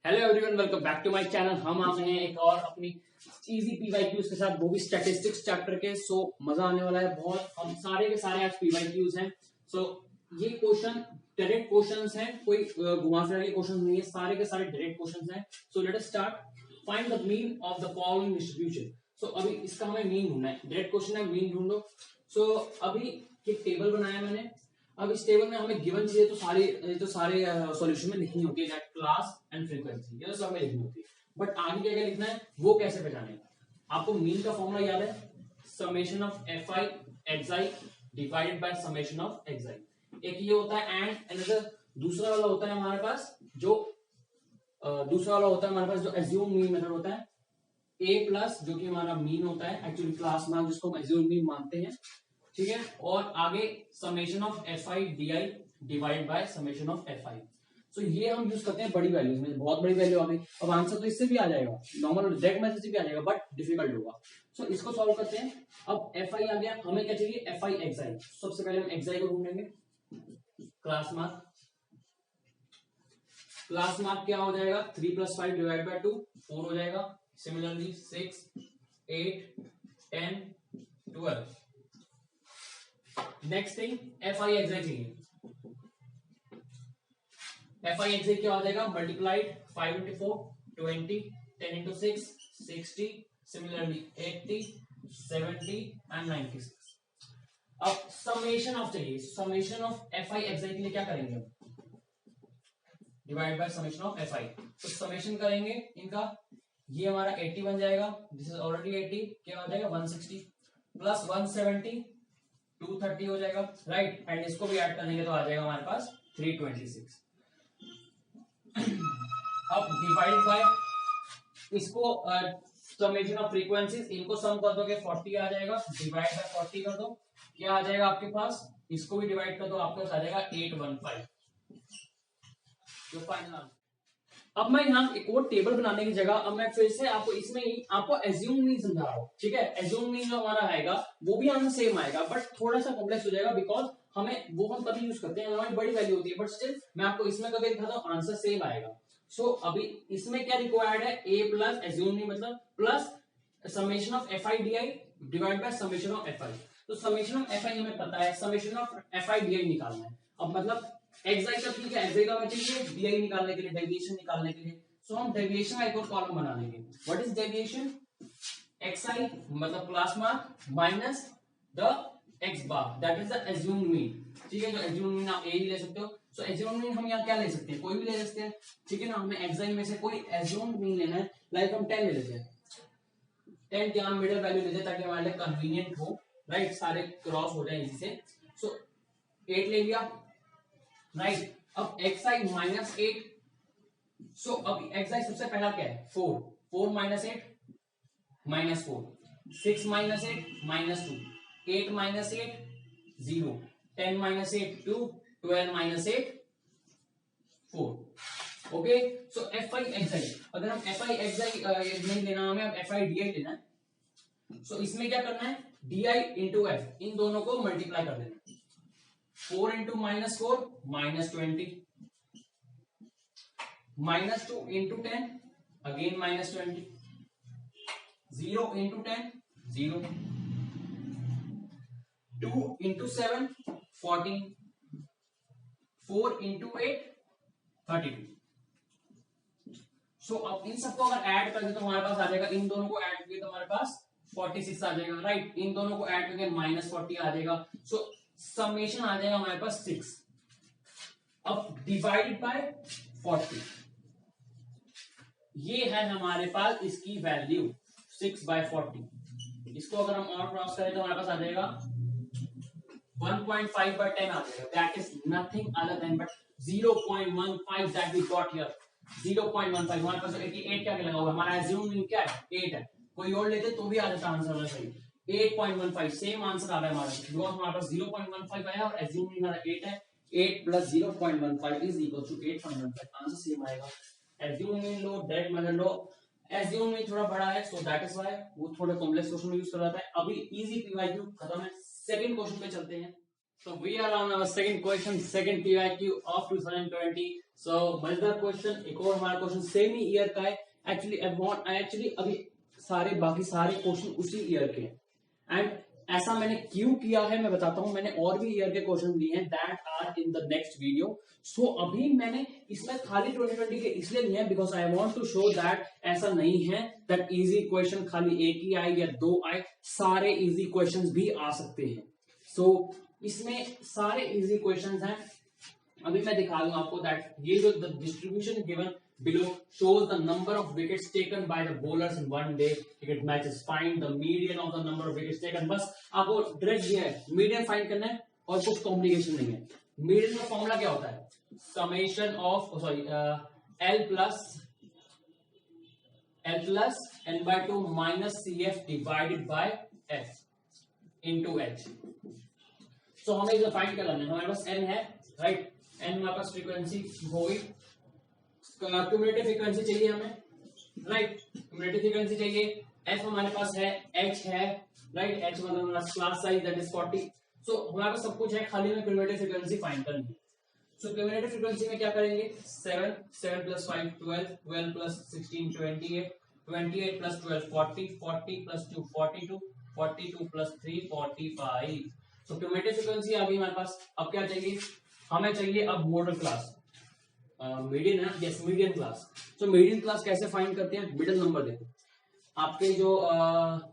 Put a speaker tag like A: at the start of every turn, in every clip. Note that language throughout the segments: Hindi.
A: Hello everyone, welcome back to my channel. हम आ गए हैं एक और अपनी इजी पीवाईक्यूज के साथ, वो भी स्टैटिस्टिक्स चैप्टर के। सो मजा आने वाला है बहुत। हम सारे के सारे आज पीवाईक्यूज हैं। सो ये क्वेश्चन डायरेक्ट क्वेश्चंस हैं, कोई घुमा फिरा के क्वेश्चन नहीं है, सारे के सारे डायरेक्ट क्वेश्चंस हैं। So let us start. Find the mean of the following distribution. So अभी इसका हमें मीन ढूंढना है। डायरेक्ट क्वेश्चन है, मीन ढूंढो। सो अभी एक टेबल बनाया मैंने। अब इस टेबल में हमें गिवन चीजें तो सारे सॉल्यूशन में लिखनी होती है, दैट क्लास एंड फ्रीक्वेंसी, ये तो सब में लिखनी होती है। बट आगे क्या क्या लिखना है वो कैसे पहचाने। आपको मीन का फॉर्मूला याद है, summation of F I XI divided by summation of XI. एक ये होता है एंड अनदर दूसरा वाला होता है हमारे पास जो एज्यूम मीन मेथड होता है। ए प्लस जो कि हमारा मीन होता है, एक्चुअली क्लास मार्क जिसको हम एज्यूम मीन मानते हैं, ठीक है। और आगे summation of F I D I divide by summation of F I. So ये हम यूज करते हैं बड़ी वैल्यूज में। बहुत बड़ी वैल्यू आ गई, अब आंसर तो इससे भी आ जाएगा, नॉर्मल डायरेक्ट मेथड से भी आ जाएगा, बट डिफिकल्ट होगा। सो इसको सॉल्व करते हैं। अब एफ आई आ गया, हमें क्या चाहिए, एफ आई एक्सआई। सबसे पहले हम एक्सआई को ढूंढेंगे। क्लास मार्क क्या हो जाएगा, 3 + 5 डिवाइड बाय 2 4 हो जाएगा। Similarly 6 8 10 12। Next thing F I XI चाहिए। एफ आई एक्सआई क्या हो जाएगा, मल्टीप्लाइड 5 × 4 20 10 × 6 60 सिमिलरली 80 70 एंड 96। अब समेशन ऑफ चाहिए। Summation of F I XI के लिए क्या करेंगे, divide by summation of F आई। तो समेशन करेंगे इनका, ये हमारा 80 बन जाएगा, दिस इज ऑलरेडी 80, क्या हो जाएगा 160 प्लस 170 230 हो जाएगा, राइट। एंड इसको भी ऐड कर देंगे तो आ जाएगा हमारे पास 326। अब डिवाइड बाय इसको समेशन ऑफ फ्रीक्वेंसीज, इनको सम कर दोगे 40 आ जाएगा, डिवाइड बाय 40 कर दो, क्या आ जाएगा आपके पास, इसको भी डिवाइड कर दो, आपके पास आ जाएगा 815 जो फाइनल आंसर। अब मैं यहाँ एक और टेबल बनाने की जगह अब मैं फिर से आपको इसमें ही आपको एज्यूम मीन समझा रहा हूँ, ठीक है। एज्यूम मीन जो हमारा आएगा वो भी आंसर सेम आएगा, बट थोड़ा सा कॉम्प्लेक्स हो जाएगा, बिकॉज वो हम तभी यूज करते हैं हमारी बड़ी वैल्यू होती है, बट स्टिल मैं आपको इसमें करके दिखाता हूँ, आंसर सेम आएगा। सो अभी इसमें क्या रिक्वायर्ड है, ए प्लस एज्यूम मीन मतलब plus summation of F I D I divide by summation of F आई। तो समेशन ऑफ एफ आई हमें पता है, summation of F I D आई निकालना है। अब मतलब एक्सआई का ठीक है, एक्सआई का हमें चाहिए डीआई निकालने के लिए, डेविएशन निकालने के लिए। सो हम डेविएशन का एक और कॉलम बना देंगे। व्हाट इज डेविएशन, एक्सआई मतलब class mark minus the x bar, that is the assumed mean, ठीक है। जो एज्यूम्ड मीन आप ए ही ले सकते हो। सो एज्यूम्ड मीन हम यहाँ क्या ले सकते हैं, कोई भी ले सकते हैं, ठीक है ना। हमें एक्सआई में से कोई एज्यूम्ड मीन लेना है, लाइक हम 10 ले लेते हैं, 10 क्या हम मिडिल वैल्यू लेते हैं ताकि हमारे लिए कन्वीनियंट हो, राइट, सारे क्रॉस हो जाए इसी से। सो 8 ले लिया, राइट। अब एक्सआई माइनस 8। सो अब एक्सआई सबसे पहला क्या है, 4 4 minus 8 minus 4 6 minus 8 minus 2 8 minus 8 0 10 minus 8 2 12 minus 8 4। Okay, so F I XI, अगर हम एफ आई एक्सआई नहीं लेना, हमें अब एफ आई डी आई लेना है। सो इसमें क्या करना है, डी आई इंटू एफ, इन दोनों को मल्टीप्लाई कर देना। 4 into -4 -20 -2 into 10 again -20 0 into 10 0 2 into 7 14 4 into 8 32। सो अब इन सबको अगर ऐड कर दे तो हमारे पास आ जाएगा, इन दोनों को ऐड करके तो हमारे पास 46 आ जाएगा, राइट। इन दोनों को ऐड करके -40 आ जाएगा। सो समेशन आ जाएगा हमारे पास 6। अब डिवाइडेड बाय 40, ये है हमारे पास इसकी वैल्यू 6/40। इसको अगर हम और क्रॉस करें तो हमारे पास आ जाएगा 1.5/10 आ जाएगा, that is nothing other than but 0.15 that we got here. 0.15 हमारे पास 88 क्या लगा हुआ, हमारा एज्यूम मीन क्या है 8 है, कोई और लेते तो भी आ जाता आंसर में सही। 8.15 सेम आंसर आ रहा है हमारा, बिकॉज हमारे पास 0.15 आया और एज्यूम हमारा 8 है। 8 + 0.15 is equal to 8.15, answer same आएगा। एज्यूम मीन लो, डायरेक्ट मेथड लो, एज्यूम मीन थोड़ा बड़ा है, सो दैट इज व्हाई वो थोड़ा कॉम्प्लेक्स क्वेश्चन में यूज कर रहा है। अभी इजी पीवाईक्यू खत्म है, सेकंड क्वेश्चन पे चलते हैं। So we are on our second question, second PYQ of 2020. So मजेदार क्वेश्चन, एक और हमारा क्वेश्चन सेम ही ईयर का है. एक्चुअली अभी सारे बाकी सारे क्वेश्चन उसी ईयर के हैं. एंड ऐसा मैंने क्यों किया है मैं बताता हूं. मैंने और भी ईयर के क्वेश्चन लिए हैं that are in the next video. So अभी मैंने इसमें खाली 2020 के इसलिए नहीं है because I want to show that ऐसा नहीं है दैट इजी क्वेश्चन खाली एक ही आए या दो आए, सारे इजी क्वेश्चंस भी आ सकते हैं. सो इसमें सारे इजी क्वेश्चंस हैं. अभी मैं दिखा दूं आपको दैट ये जो the distribution given below shows the number of wickets taken by the bowlers in one day cricket matches. Find the median of the number of wickets taken. बस आपको डायरेक्ट ये है मीडियन फाइंड करना है और कुछ कॉम्प्लिकेशन नहीं है. मीडियन का फॉर्मूला क्या होता है? Summation of L plus n/2 minus CF divided by F into H. सो हमें इसे फाइंड करना है. हमारे पास n है, राइट. n हमारे पास फ्रीक्वेंसी हो गई. क्यूमुलेटिव फ्रीक्वेंसी चाहिए हमें, राइट. क्यूमुलेटिव फ्रीक्वेंसी चाहिए. F हमारे पास है, H है, राइट. H मतलब हमारा क्लास साइज दैट इज 40. सो हमारे पास सब कुछ है, खाली में क्यूमुलेटिव फ्रीक्वेंसी फाइंड करनी है. सो क्यूमुलेटिव फ्रीक्वेंसी में क्या करेंगे? 7 plus 5 12, 12 plus 16 28, 28 plus 12 40, 40 plus 2 42, 42 plus 3 45. सो क्यूमुलेटिव फ्रीक्वेंसी आ गई हमारे पास. अब क्या चाहिए? हमें चाहिए अब मॉडल क्लास. मीडियन है, यस मीडियन क्लास. तो मीडियन क्लास कैसे फाइंड करते हैं? मिडिल नंबर देखो आपके जो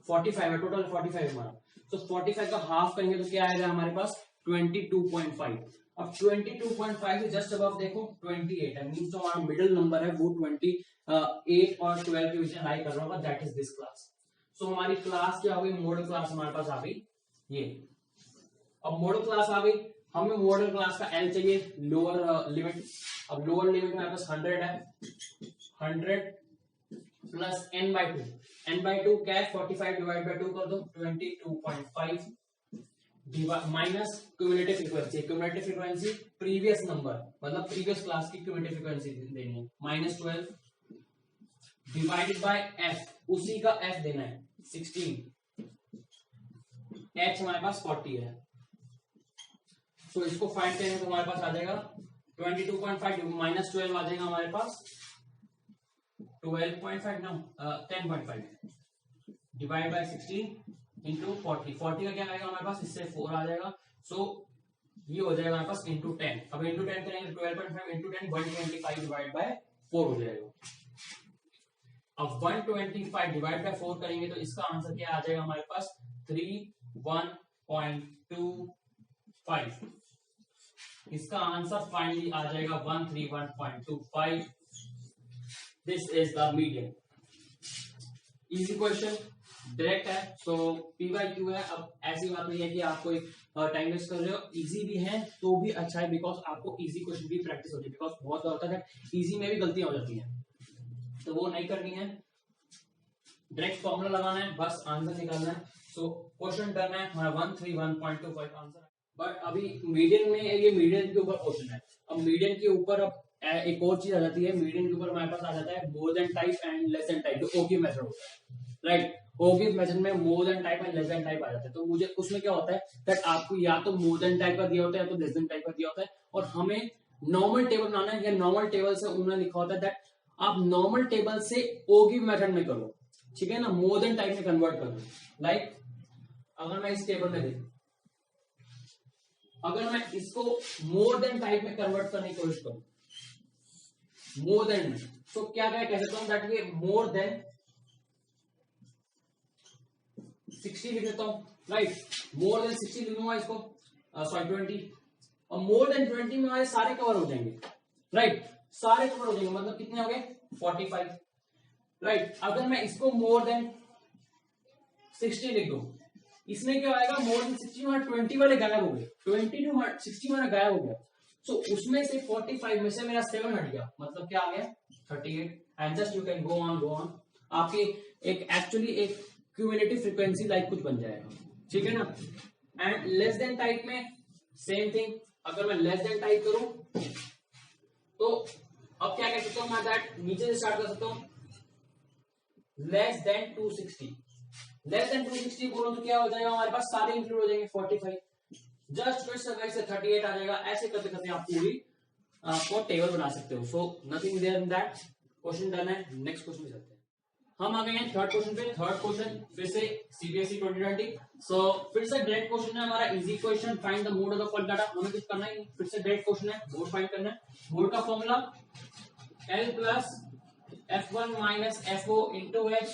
A: 45 है, टोटल 45 हमारा. तो 45 का हाफ करेंगे तो क्या आएगा हमारे पास? 22.5. अब 22.5 से जस्ट अबव देखो 28 है, मींस जो हमारा मिडिल नंबर है वो 28 और 12 के बीच में लाई कर रहा होगा, दैट इज दिस क्लास. सो हमारी क्लास क्या हो गई? मॉडल क्लास हमारे पास आ गई ये. अब मॉडल क्लास आ गई, हमें मॉडल क्लास का L चाहिए, लोअर लिमिट. अब लोअर लिमिट हमारे पास 100 है. 100 प्लस n/2. n/2 क्या है? 45 डिवाइड बाय 2 कर दो, 22.5 minus cumulative frequency. Cumulative frequency previous number मतलब प्रीवियस क्लास की क्यूमुलेटिव फ्रीक्वेंसी देनी है, -12 डिवाइडेड बाय f, उसी का f देना है 16. h हमारे पास 40 है. तो इसको फाइंड करेंगे तो हमारे पास आ जाएगा 22.5 माइनस 12 आ जाएगा हमारे पास 12.5 ना 10.5 डिवाइड बाय 16 इंटू 40. 40 का क्या आएगा हमारे पास? इससे 4 आ जाएगा. सो ये हो जाएगा हमारे पास इंटू 10. अब इंटू 10 करेंगे 12.5 इंटू 10 125 डिवाइड बाय 4 हो जाएगा. अब 125 डिवाइड बाय 4 करेंगे तो इसका आंसर क्या आ जाएगा हमारे पास? 31.25. इसका आंसर फाइनली आ जाएगा 131.25. This is the median. Easy question, direct है. सो PYQ है. अब ऐसी बात नहीं है कि आपको टाइम वेस्ट कर रहे हो. इजी भी है तो भी अच्छा है बिकॉज आपको इजी क्वेश्चन की प्रैक्टिस होती है. बिकॉज बहुत बार होता है इजी में भी गलतियां हो जाती हैं, तो वो नहीं करनी है. डायरेक्ट फॉर्मूला लगाना है, बस आंसर निकालना है. सो क्वेश्चन करना है हमारा 131.25 आंसर. बट अभी मीडियन में ये मीडियन के ऊपर क्वेश्चन है. अब मीडियन के ऊपर अब एक और चीज आ जाती है. मीडियन के ऊपर हमारे पास आ जाता है more than type and less than type, जो ओके मेथड होता है, राइट. ओके मेथड में more than type and less than type आ जाता है. तो मुझे उसमें क्या होता है दैट आपको या तो मोर देन टाइप का दिया होता है या तो लेस देन टाइप का दिया होता है, और हमें नॉर्मल टेबल बनाना है. या नॉर्मल टेबल से उन्होंने लिखा होता है दैट आप नॉर्मल टेबल से ओगी मेथड में करो, ठीक है ना, मोर देन टाइप में कन्वर्ट कर दो. लाइक अगर मैं इस टेबल में देखूं, अगर मैं इसको मोर देन टाइप में कन्वर्ट करने की कोशिश करूं, मोर देन में, तो क्या क्या कह सकता हूं दैट ये मोर देन 60 लिख देता हूं, राइट. मोर देन 60 लिखूंगा इसको, सॉरी 20, और मोर देन 20 में हमारे सारे कवर हो जाएंगे, राइट. सारे कवर हो जाएंगे मतलब कितने हो गए? 45, राइट. अगर मैं इसको मोर देन 60 लिख दूं, इसमें क्या आएगा? मोर देन 60 में 20 वाले गायब हो गए, 20 टू 60 वाला गायब हो गया. सो उसमें से 45 में से मेरा 7 हट गया, मतलब क्या आ गया? 38. And just you can go on. आपकी एक एक्चुअली एक क्यूमुलेटिव फ्रीक्वेंसी लाइक कुछ बन जाएगा, ठीक है ना. एंड लेस देन टाइप में सेम थिंग. अगर मैं लेस देन टाइप करूं तो अब क्या कह सकता हूं मैं दैट नीचे से स्टार्ट कर सकता हूं. लेस देन 260, लेस देन 260 बोलो तो क्या हो जाएगा हमारे पास? सारे इंक्लूड हो जाएंगे 45. जस्ट फिर से वैसे 38 आ जाएगा। ऐसे करते करते आप पूरी आपको टेबल बना सकते हो। So nothing there in that, question done है। नेक्स्ट क्वेश्चन चलते हैं। हम आ गए हैं थर्ड क्वेश्चन पे। थर्ड क्वेश्चन फिर से सीबीएसई 2020। सो फिर से डायरेक्ट क्वेश्चन है हमारा, easy question. Find the mode of the following data. हमें कुछ करना ही नहीं, फिर से डायरेक्ट क्वेश्चन है, मोड फाइंड करना है। मोड का formula L plus F1 minus FO into H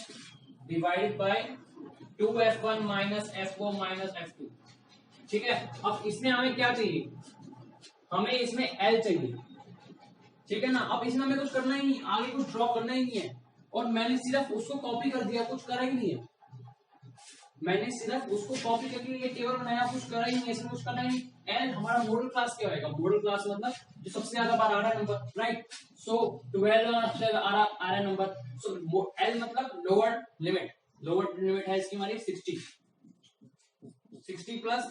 A: divided by 2F1 minus FO minus F2। ठीक है, अब इसमें हमें क्या चाहिए, हमें इसमें L चाहिए। ठीक है ना, अब इसमें हमें कुछ करना ही नहीं, आगे कुछ ड्रॉ करना ही नहीं है, और मैंने सिर्फ उसको कॉपी कर दिया, कुछ करा ही नहीं है। मैंने सिर्फ उसको कॉपी करके ये टेबल बनाया, कुछ करा ही नहीं, इसमें कुछ करना ही नहीं। एल हमारा मॉडल क्लास क्या होगा, मॉडल क्लास मतलब जो सबसे ज्यादा बार आ रहा है नंबर, राइट। सो 12 से आ रहा है नंबर। सो एल मतलब लोअर लिमिट, लोअर लिमिट है इसकी हमारी 60 प्लस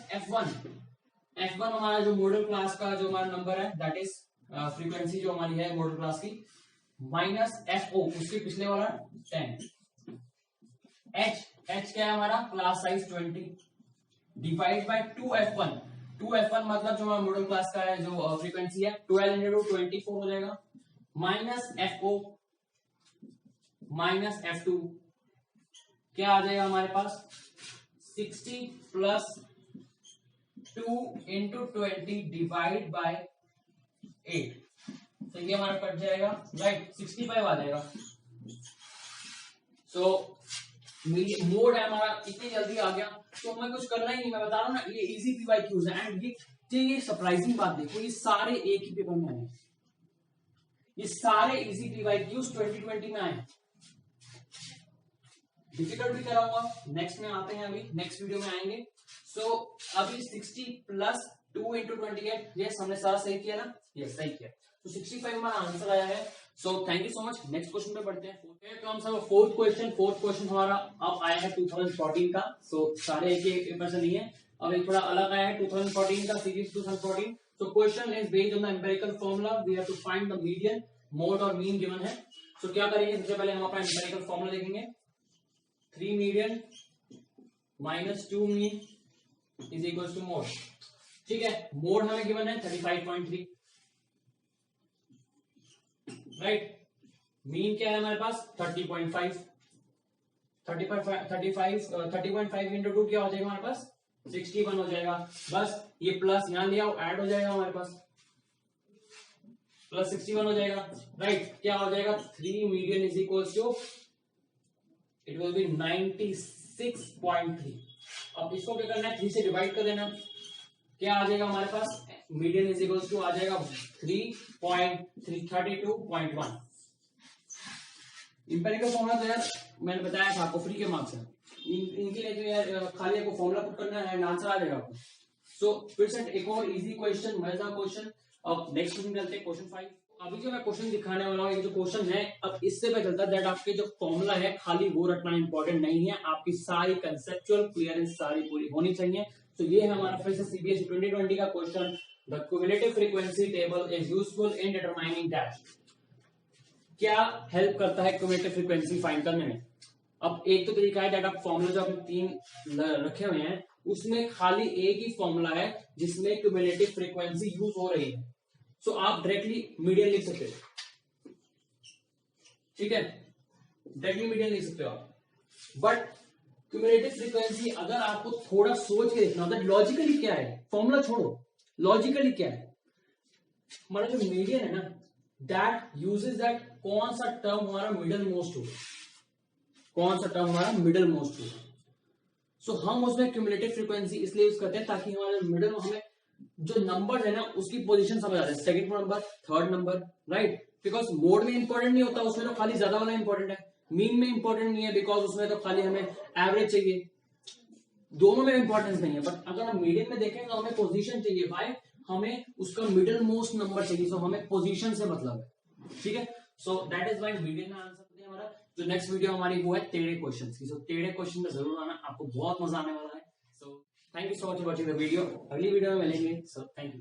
A: F1 हमारा जो मॉडल क्लास का जो हमारा नंबर है, दैट इज फ्रीक्वेंसी जो हमारी है मॉडल क्लास की, माइनस FO उसके पिछले वाला 10। H क्या है हमारा, class size 20 divide by 2F1 मतलब जो हमारा मॉडल क्लास का है जो फ्रीक्वेंसी है, 12 into 24 हो जाएगा, माइनस FO माइनस F2 क्या आ जाएगा हमारे पास, 60 प्लस 2 into 20 डिवाइड बाय 8। तो ये हमारा कट जाएगा, राइट, 65 आ जाएगा। सो मोड है हमारा, इतनी जल्दी आ गया, तो हमें कुछ करना ही नहीं। मैं बता रहा हूँ ना, ये इजी पीवाईक्यूज है। एंड ये सरप्राइजिंग बात देखो, ये सारे एक ही पेपर में आए, ये सारे इजी पीवाईक्यूज 2020 में आए। डिफिकल्ट भी कराऊंगा, नेक्स्ट में आते हैं, अभी नेक्स्ट वीडियो में आएंगे। सो अभी 60 प्लस 2 into 28, यस हमने सारा सही किया ना, यस सही किया। तो 65 हमारा आंसर आया है। So thank you so much. Next question पे बढ़ते हैं। तो हम सब फोर्थ क्वेश्चन हमारा अब आया है 2014 का। सो सारे एक पेपर से नहीं है, अब एक थोड़ा अलग आया है 2014 का, series 2014। So question is based on the empirical formula, we have to find the median, mode और मीन गिवन है। सो क्या करेंगे, सबसे पहले हम अपना एम्पिरिकल फॉर्मूला देखेंगे। 3 median minus 2 mean is equal to mode. ठीक है, मोड हमें गिवन है 35.3, राइट। मीन क्या है हमारे पास 30.5, 30.5 इंटू 2 क्या हो जाएगा हमारे पास 61 हो जाएगा। बस ये प्लस यहां लिया, ऐड हो जाएगा हमारे पास, प्लस 61 हो जाएगा, राइट। क्या हो जाएगा, 3 median is equal to, it will be 96.3। अब इसको क्या करना है, 3 से डिवाइड कर देना, क्या आ जाएगा हमारे पास, मीडियन इज इक्वल टू आ जाएगा 3.32.1। इंपेरिकल फॉर्मूला तो यार मैंने बताया था आपको, फ्री के मार्क्स है इनके लिए, तो यार खाली आपको फॉर्मूला पुट करना है, आंसर आ जाएगा आपको। सो फिर से एक और इजी क्वेश्चन, मजेदार क्वेश्चन। अब नेक्स्ट क्वेश्चन चलते हैं, क्वेश्चन 5। अभी जो मैं क्वेश्चन दिखाने वाला हूँ, ये जो क्वेश्चन है, अब इससे पता चलता है दैट आपके जो फॉर्मूला है खाली वो रटना इंपॉर्टेंट नहीं है, आपकी सारी कंसेप्चुअल क्लियरेंस सारी पूरी होनी चाहिए। तो ये है हमारा फिर से सीबीएसई 2020 का question. The cumulative frequency table is useful in determining that. क्या हेल्प करता है क्युमुलेटिव फ्रीक्वेंसी फाइंड करने में। अब एक तो तरीका है दैट आप फॉर्मूला जो आपने 3 रखे हुए हैं, उसमें खाली एक ही फॉर्मूला है जिसमें क्युमुलेटिव फ्रीक्वेंसी यूज हो रही है। सो आप डायरेक्टली मीडियन लिख सकते हो, ठीक है, डायरेक्टली मीडियन लिख सकते हो आप। बट क्युमुलेटिव फ्रीक्वेंसी अगर आपको थोड़ा सोच के देखना होता है, लॉजिकली क्या है, फॉर्मूला छोड़ो, लॉजिकली क्या है हमारा जो मीडियन है ना, दैट यूजेस दैट कौन सा टर्म हमारा मिडल मोस्ट होगा, कौन सा टर्म हमारा मिडल मोस्ट होगा। सो हम उसमें क्युमुलेटिव फ्रीक्वेंसी इसलिए यूज करते हैं ताकि हमारे मिडल में हमें जो नंबर है ना उसकी पोजीशन समझ आ जाए, second number, third number, right. Because mode में इंपॉर्टेंट नहीं होता, उसमें तो खाली ज्यादा वाला इंपॉर्टेंट है। मीन में इंपॉर्टेंट नहीं है बिकॉज उसमें तो खाली हमें एवरेज चाहिए, दोनों में इंपॉर्टेंस नहीं है। बट अगर हम मीडियन में देखें तो हमें पोजीशन चाहिए, भाई हमें उसका मिडिल मोस्ट नंबर चाहिए, सो हमें पोजीशन से मतलब है, ठीक है। So that is why median का आंसर है हमारा। जो नेक्स्ट वीडियो हमारी वो है टेढ़े क्वेश्चन की। सो टेढ़े क्वेश्चन में जरूर आना, आपको बहुत मजा आने वाला है। So thank you so much for watching the video, अगली वीडियो में मिलेंगे। So thank you.